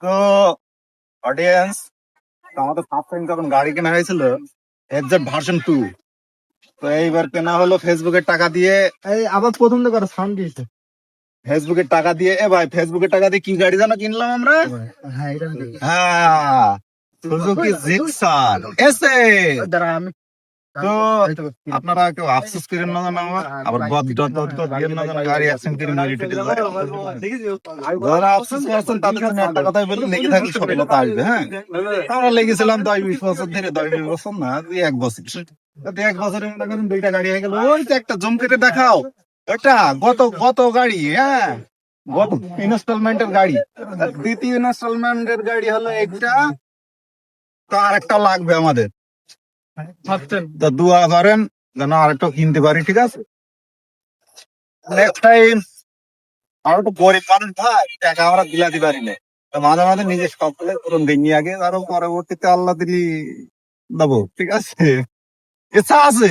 তো অডিয়েন্স, আমাদের first time যখন গাড়ি কেনা হয়েছিল এফজেড ভার্সন 2, তো এইবার কেনা হলো ফেসবুকের টাকা দিয়ে। এই আবার প্রথম থেকে একটা সাউন্ড দিয়েছে। ফেসবুকের টাকা দিয়ে ভাই, ফেসবুকের টাকা দিয়ে কি গাড়ি যেন কিনলাম আমরা? হ্যাঁ এটা আমি দেখি। হ্যাঁ, সুজুকি জিক্সার এসে। দাঁড়া আমি তো আপনারা কেউ আফসোস করেন না জানো, আবার বদ দিয়ে না জানো গাড়ি অ্যাক্সিডেন্ট করে মেরে টেটে যায়। যারা আফসোস করছেন তাদের জন্য একটা কথাই বলি, লেগে থাকলে সফলতা আসবে। হ্যাঁ, আমরা লেগেছিলাম 10-20 বছর ধরে, 10-20 বছর না, 1 বছর। 1 বছরের মধ্যে করেন 2টা গাড়ি হয়ে গেল। ওই যে একটা জুম কেটে দেখাও, ওটা গত গাড়ি। হ্যাঁ, গত ইনস্টলমেন্টের গাড়ি, দ্বিতীয় ইনস্টলমেন্টের গাড়ি হলো একটা। তো আর একটা লাগবে আমাদের, তো দোয়া করেন যেন আরেকটা কিনতে পারি, ঠিক আছে? Next time. আর তো গরিব মানুষ ভাই, টাকা আমরা বিলাতে পারি না, তো মাঝে মাঝে নিজের শখগুলো পূরণ দিই আগে, আরো পরবর্তীতে আল্লাহ দিলি দেবো, ঠিক আছে? ইচ্ছা আছে।